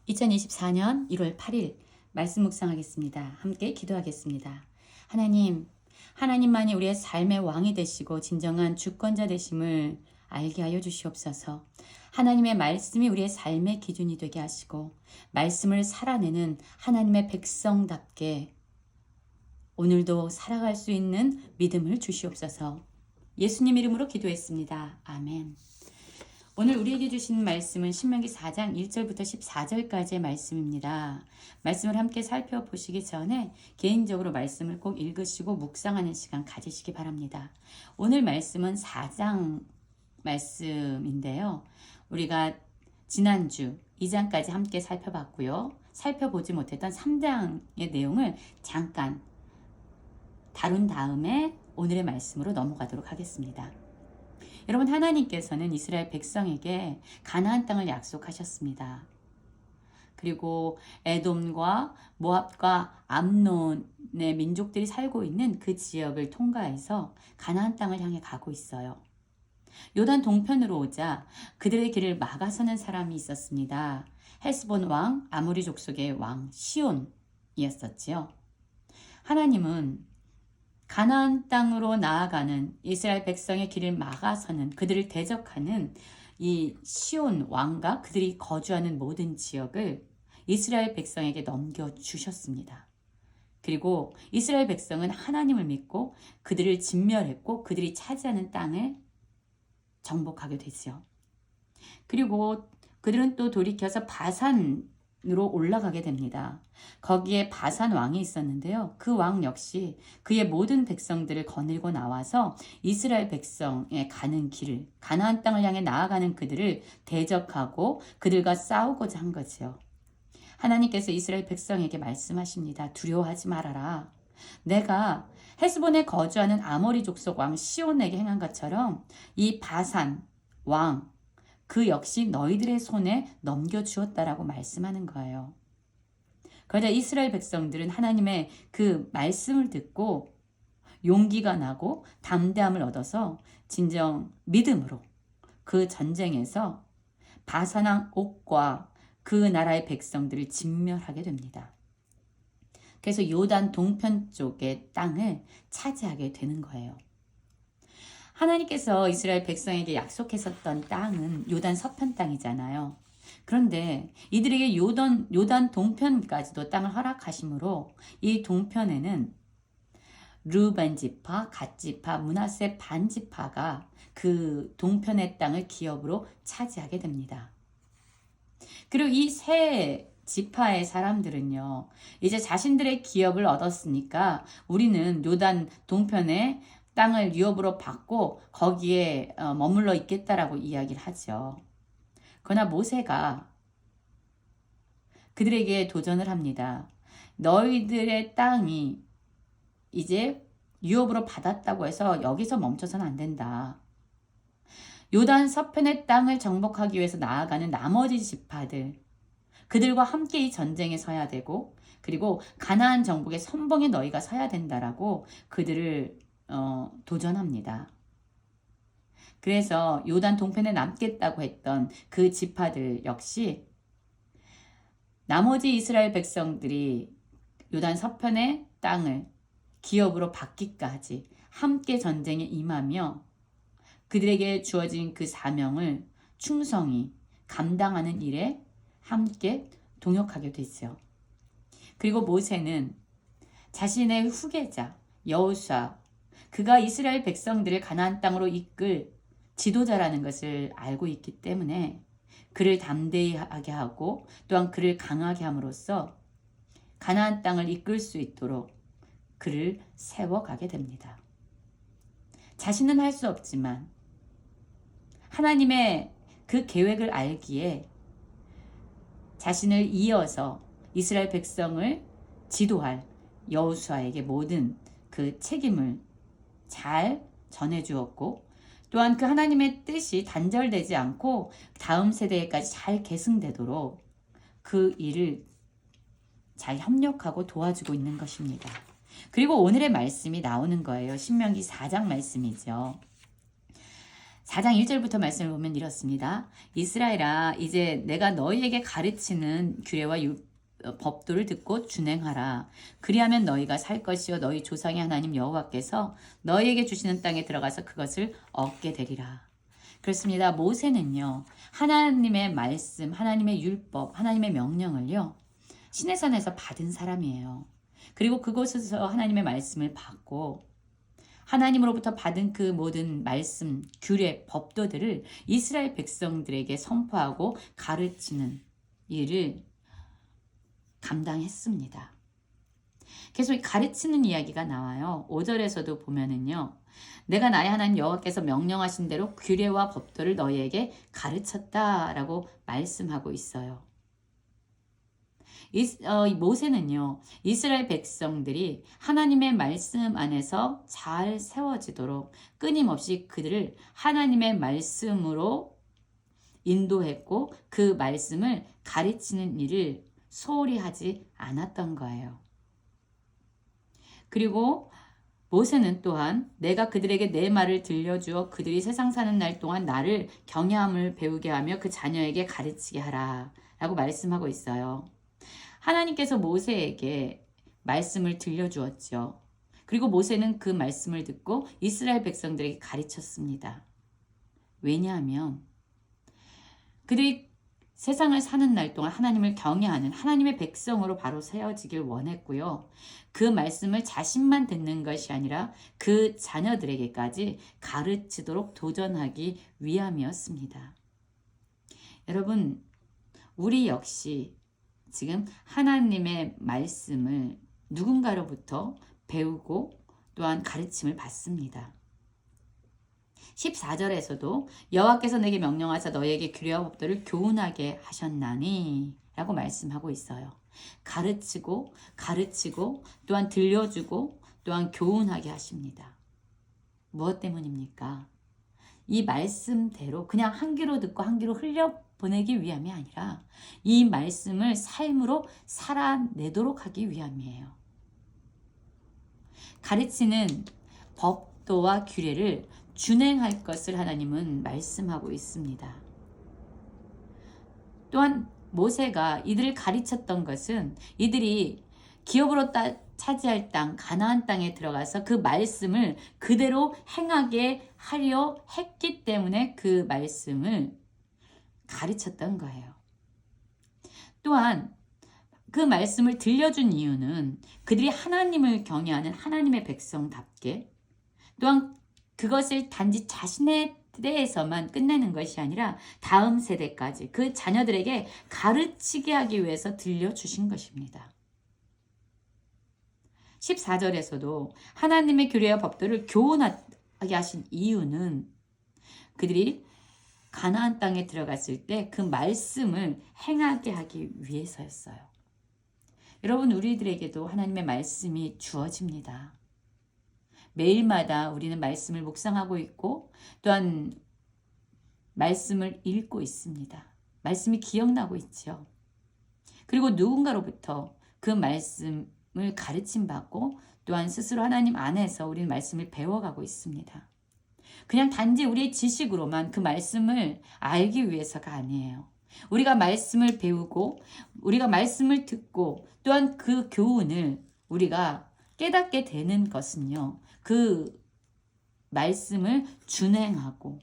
2024년 1월 8일 말씀 묵상하겠습니다. 함께 기도하겠습니다. 하나님만이 우리의 삶의 왕이 되시고 진정한 주권자 되심을 알게 하여 주시옵소서. 하나님의 말씀이 우리의 삶의 기준이 되게 하시고 말씀을 살아내는 하나님의 백성답게 오늘도 살아갈 수 있는 믿음을 주시옵소서. 예수님 이름으로 기도했습니다. 아멘. 오늘 우리에게 주신 말씀은 신명기 4장 1절부터 14절까지의 말씀입니다. 말씀을 함께 살펴보시기 전에 개인적으로 말씀을 꼭 읽으시고 묵상하는 시간 가지시기 바랍니다. 오늘 말씀은 4장 말씀인데요. 우리가 지난주 2장까지 함께 살펴봤고요. 살펴보지 못했던 3장의 내용을 잠깐 다룬 다음에 오늘의 말씀으로 넘어가도록 하겠습니다. 여러분, 하나님께서는 이스라엘 백성에게 가나안 땅을 약속하셨습니다. 그리고 에돔과 모압과 암몬의 민족들이 살고 있는 그 지역을 통과해서 가나안 땅을 향해 가고 있어요. 요단 동편으로 오자 그들의 길을 막아서는 사람이 있었습니다. 헬스본 왕, 아모리 족속의 왕 시온이었었지요. 하나님은 가나안 땅으로 나아가는 이스라엘 백성의 길을 막아서는 그들을 대적하는 이 시온 왕과 그들이 거주하는 모든 지역을 이스라엘 백성에게 넘겨주셨습니다. 그리고 이스라엘 백성은 하나님을 믿고 그들을 진멸했고 그들이 차지하는 땅을 정복하게 되죠. 그리고 그들은 또 돌이켜서 바산으로 올라가게 됩니다. 거기에 바산 왕이 있었는데요. 그 왕 역시 그의 모든 백성들을 거느리고 나와서 이스라엘 백성의 가는 길을, 가나안 땅을 향해 나아가는 그들을 대적하고 그들과 싸우고자 한 거지요. 하나님께서 이스라엘 백성에게 말씀하십니다. 두려워하지 말아라. 내가 헤스본에 거주하는 아모리 족속 왕 시온에게 행한 것처럼 이 바산 왕 그 역시 너희들의 손에 넘겨주었다라고 말씀하는 거예요. 그러자 이스라엘 백성들은 하나님의 그 말씀을 듣고 용기가 나고 담대함을 얻어서 진정 믿음으로 그 전쟁에서 바산왕 옥과 그 나라의 백성들을 진멸하게 됩니다. 그래서 요단 동편 쪽의 땅을 차지하게 되는 거예요. 하나님께서 이스라엘 백성에게 약속했었던 땅은 요단 서편 땅이잖아요. 그런데 이들에게 요단 동편까지도 땅을 허락하심으로 이 동편에는 르우벤 지파, 갓 지파, 므낫세 반 지파가 그 동편의 땅을 기업으로 차지하게 됩니다. 그리고 이 세 지파의 사람들은요, 이제 자신들의 기업을 얻었으니까 우리는 요단 동편의 땅을 유업으로 받고 거기에 머물러 있겠다라고 이야기를 하죠. 그러나 모세가 그들에게 도전을 합니다. 너희들의 땅이 이제 유업으로 받았다고 해서 여기서 멈춰서는 안 된다. 요단 서편의 땅을 정복하기 위해서 나아가는 나머지 지파들, 그들과 함께 이 전쟁에 서야 되고, 그리고 가나안 정복의 선봉에 너희가 서야 된다라고 그들을 도전합니다. 그래서 요단 동편에 남겠다고 했던 그 지파들 역시 나머지 이스라엘 백성들이 요단 서편의 땅을 기업으로 받기까지 함께 전쟁에 임하며 그들에게 주어진 그 사명을 충성히 감당하는 일에 함께 동역하게 되죠. 그리고 모세는 자신의 후계자 여호수아, 그가 이스라엘 백성들을 가나안 땅으로 이끌 지도자라는 것을 알고 있기 때문에 그를 담대히 하게 하고 또한 그를 강하게 함으로써 가나안 땅을 이끌 수 있도록 그를 세워가게 됩니다. 자신은 할 수 없지만 하나님의 그 계획을 알기에 자신을 이어서 이스라엘 백성을 지도할 여호수아에게 모든 그 책임을 잘 전해주었고 또한 그 하나님의 뜻이 단절되지 않고 다음 세대까지 잘 계승되도록 그 일을 잘 협력하고 도와주고 있는 것입니다. 그리고 오늘의 말씀이 나오는 거예요. 신명기 4장 말씀이죠. 4장 1절부터 말씀을 보면 이렇습니다. 이스라엘아, 이제 내가 너희에게 가르치는 규례와 법도를 듣고 준행하라. 그리하면 너희가 살 것이요 너희 조상의 하나님 여호와께서 너희에게 주시는 땅에 들어가서 그것을 얻게 되리라. 그렇습니다. 모세는요, 하나님의 말씀, 하나님의 율법, 하나님의 명령을요, 시내산에서 받은 사람이에요. 그리고 그곳에서 하나님의 말씀을 받고 하나님으로부터 받은 그 모든 말씀, 규례, 법도들을 이스라엘 백성들에게 선포하고 가르치는 일을 감당했습니다. 계속 가르치는 이야기가 나와요. 5절에서도 보면은요. 내가 나의 하나님 여호와께서 명령하신 대로 규례와 법도를 너희에게 가르쳤다라고 말씀하고 있어요. 모세는요. 이스라엘 백성들이 하나님의 말씀 안에서 잘 세워지도록 끊임없이 그들을 하나님의 말씀으로 인도했고 그 말씀을 가르치는 일을 소홀히 하지 않았던 거예요. 그리고 모세는 또한 내가 그들에게 내 말을 들려주어 그들이 세상 사는 날 동안 나를 경외함을 배우게 하며 그 자녀에게 가르치게 하라 라고 말씀하고 있어요. 하나님께서 모세에게 말씀을 들려주었죠. 그리고 모세는 그 말씀을 듣고 이스라엘 백성들에게 가르쳤습니다. 왜냐하면 그들이 세상을 사는 날 동안 하나님을 경외하는 하나님의 백성으로 바로 세워지길 원했고요. 그 말씀을 자신만 듣는 것이 아니라 그 자녀들에게까지 가르치도록 도전하기 위함이었습니다. 여러분, 우리 역시 지금 하나님의 말씀을 누군가로부터 배우고 또한 가르침을 받습니다. 14절에서도 여호와께서 내게 명령하사 너희에게 규례와 법도를 교훈하게 하셨나니 라고 말씀하고 있어요. 가르치고 또한 들려주고 또한 교훈하게 하십니다. 무엇 때문입니까? 이 말씀대로 그냥 한 귀로 듣고 한 귀로 흘려보내기 위함이 아니라 이 말씀을 삶으로 살아내도록 하기 위함이에요. 가르치는 법도와 규례를 준행할 것을 하나님은 말씀하고 있습니다. 또한 모세가 이들을 가르쳤던 것은 이들이 기업으로 차지할 땅, 가나안 땅에 들어가서 그 말씀을 그대로 행하게 하려 했기 때문에 그 말씀을 가르쳤던 거예요. 또한 그 말씀을 들려준 이유는 그들이 하나님을 경외하는 하나님의 백성답게 또한 그것을 단지 자신의 때에서만 끝내는 것이 아니라 다음 세대까지 그 자녀들에게 가르치게 하기 위해서 들려주신 것입니다. 14절에서도 하나님의 규례와 법도를 교훈하게 하신 이유는 그들이 가나안 땅에 들어갔을 때 그 말씀을 행하게 하기 위해서였어요. 여러분, 우리들에게도 하나님의 말씀이 주어집니다. 매일마다 우리는 말씀을 묵상하고 있고 또한 말씀을 읽고 있습니다. 말씀이 기억나고 있죠. 그리고 누군가로부터 그 말씀을 가르침받고 또한 스스로 하나님 안에서 우리는 말씀을 배워가고 있습니다. 그냥 단지 우리의 지식으로만 그 말씀을 알기 위해서가 아니에요. 우리가 말씀을 배우고 우리가 말씀을 듣고 또한 그 교훈을 우리가 깨닫게 되는 것은요. 그 말씀을 준행하고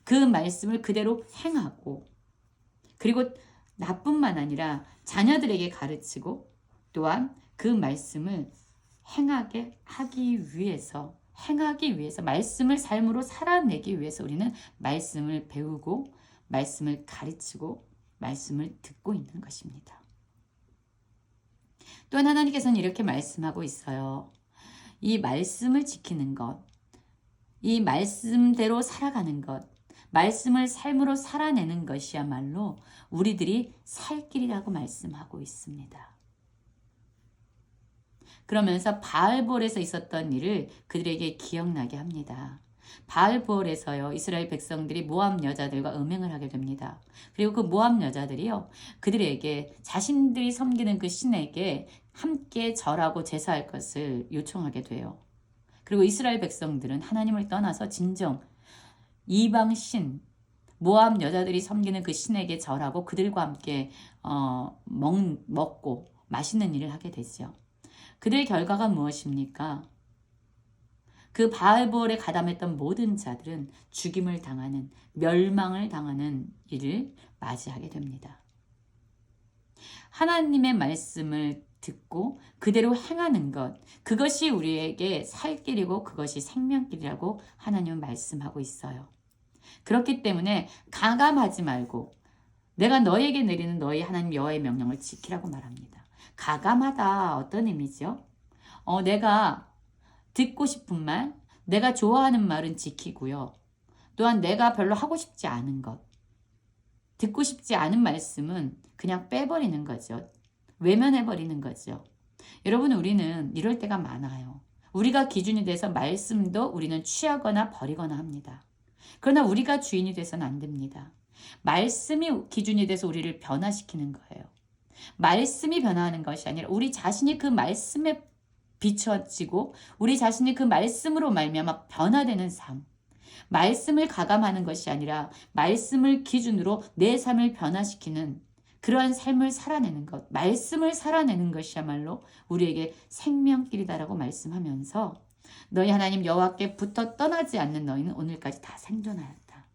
그 말씀을 그대로 행하고 그리고 나뿐만 아니라 자녀들에게 가르치고 또한 그 말씀을 행하게 하기 위해서 말씀을 삶으로 살아내기 위해서 우리는 말씀을 배우고 말씀을 가르치고 말씀을 듣고 있는 것입니다. 또한 하나님께서는 이렇게 말씀하고 있어요. 이 말씀을 지키는 것, 이 말씀대로 살아가는 것, 말씀을 삶으로 살아내는 것이야말로 우리들이 살 길이라고 말씀하고 있습니다. 그러면서 바알볼에서 있었던 일을 그들에게 기억나게 합니다. 바알볼에서요, 이스라엘 백성들이 모압 여자들과 음행을 하게 됩니다. 그리고 그 모압 여자들이요, 그들에게 자신들이 섬기는 그 신에게 함께 절하고 제사할 것을 요청하게 돼요. 그리고 이스라엘 백성들은 하나님을 떠나서 진정 이방 신 모압 여자들이 섬기는 그 신에게 절하고 그들과 함께 먹고 맛있는 일을 하게 되죠. 그들의 결과가 무엇입니까? 그 바알볼에 가담했던 모든 자들은 죽임을 당하는, 멸망을 당하는 일을 맞이하게 됩니다. 하나님의 말씀을 듣고 그대로 행하는 것, 그것이 우리에게 살 길이고 그것이 생명길이라고 하나님은 말씀하고 있어요. 그렇기 때문에 가감하지 말고 내가 너에게 내리는 너희 하나님 여호와의 명령을 지키라고 말합니다. 가감하다 어떤 의미죠? 내가 듣고 싶은 말, 내가 좋아하는 말은 지키고요. 또한 내가 별로 하고 싶지 않은 것, 듣고 싶지 않은 말씀은 그냥 빼버리는 거죠. 외면해버리는 거죠. 여러분, 우리는 이럴 때가 많아요. 우리가 기준이 돼서 말씀도 우리는 취하거나 버리거나 합니다. 그러나 우리가 주인이 돼서는 안 됩니다. 말씀이 기준이 돼서 우리를 변화시키는 거예요. 말씀이 변화하는 것이 아니라 우리 자신이 그 말씀에 비춰지고 우리 자신이 그 말씀으로 말미암아 변화되는 삶. 말씀을 가감하는 것이 아니라 말씀을 기준으로 내 삶을 변화시키는 그러한 삶을 살아내는 것, 말씀을 살아내는 것이야말로 우리에게 생명길이다라고 말씀하면서 너희 하나님 여호와께 붙어 떠나지 않는 너희는 오늘까지 다 생존하였다.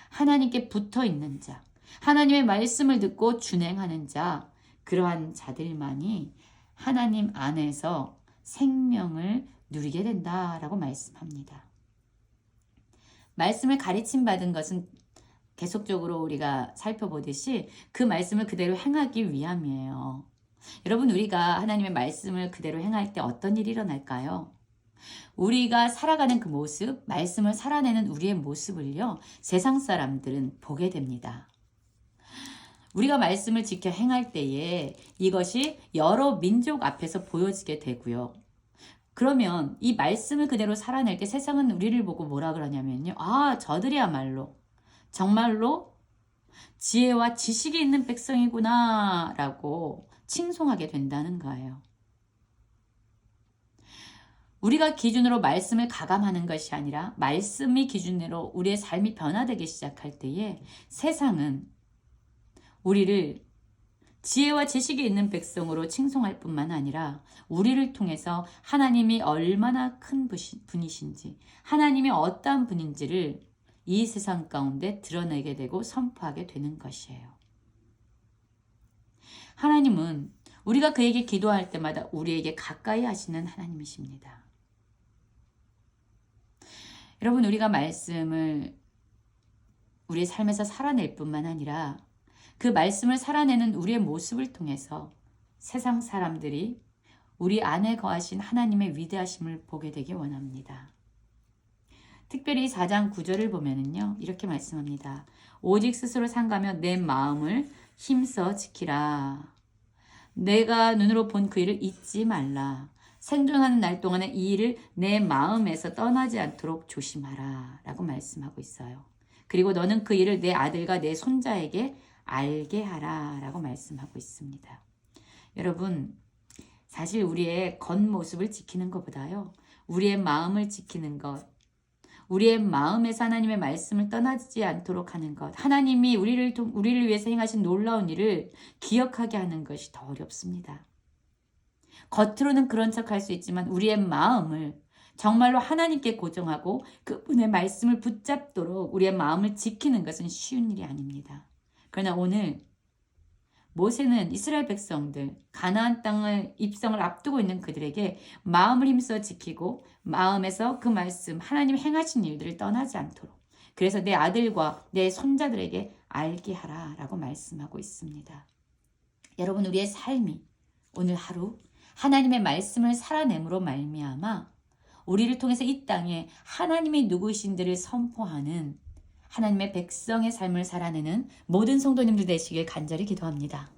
하나님께 붙어 있는 자, 하나님의 말씀을 듣고 준행하는 자, 그러한 자들만이 하나님 안에서 생명을 누리게 된다라고 말씀합니다. 말씀을 가르침 받은 것은 계속적으로 우리가 살펴보듯이 그 말씀을 그대로 행하기 위함이에요. 여러분, 우리가 하나님의 말씀을 그대로 행할 때 어떤 일이 일어날까요? 우리가 살아가는 그 모습, 말씀을 살아내는 우리의 모습을요, 세상 사람들은 보게 됩니다. 우리가 말씀을 지켜 행할 때에 이것이 여러 민족 앞에서 보여지게 되고요. 그러면 이 말씀을 그대로 살아낼 때 세상은 우리를 보고 뭐라 그러냐면요. 저들이야말로 정말로 지혜와 지식이 있는 백성이구나 라고 칭송하게 된다는 거예요. 우리가 기준으로 말씀을 가감하는 것이 아니라 말씀이 기준으로 우리의 삶이 변화되기 시작할 때에 세상은 우리를 지혜와 지식이 있는 백성으로 칭송할 뿐만 아니라 우리를 통해서 하나님이 얼마나 큰 분이신지, 하나님이 어떠한 분인지를 이 세상 가운데 드러내게 되고 선포하게 되는 것이에요. 하나님은 우리가 그에게 기도할 때마다 우리에게 가까이 하시는 하나님이십니다. 여러분, 우리가 말씀을 우리의 삶에서 살아낼 뿐만 아니라 그 말씀을 살아내는 우리의 모습을 통해서 세상 사람들이 우리 안에 거하신 하나님의 위대하심을 보게 되길 원합니다. 특별히 4장 9절을 보면은요, 이렇게 말씀합니다. 오직 스스로 삼가며 내 마음을 힘써 지키라. 내가 눈으로 본 그 일을 잊지 말라. 생존하는 날 동안에 이 일을 내 마음에서 떠나지 않도록 조심하라 라고 말씀하고 있어요. 그리고 너는 그 일을 내 아들과 내 손자에게 알게 하라 라고 말씀하고 있습니다. 여러분, 사실 우리의 겉모습을 지키는 것보다요, 우리의 마음을 지키는 것, 우리의 마음에서 하나님의 말씀을 떠나지 않도록 하는 것, 하나님이 우리를 위해서 행하신 놀라운 일을 기억하게 하는 것이 더 어렵습니다. 겉으로는 그런 척할 수 있지만 우리의 마음을 정말로 하나님께 고정하고 그분의 말씀을 붙잡도록 우리의 마음을 지키는 것은 쉬운 일이 아닙니다. 그러나 오늘 모세는 이스라엘 백성들, 가나안 땅을 입성을 앞두고 있는 그들에게 마음을 힘써 지키고 마음에서 그 말씀, 하나님 행하신 일들을 떠나지 않도록, 그래서 내 아들과 내 손자들에게 알게 하라 라고 말씀하고 있습니다. 여러분, 우리의 삶이 오늘 하루 하나님의 말씀을 살아냄으로 말미암아 우리를 통해서 이 땅에 하나님이 누구신지를 선포하는 하나님의 백성의 삶을 살아내는 모든 성도님들 되시길 간절히 기도합니다.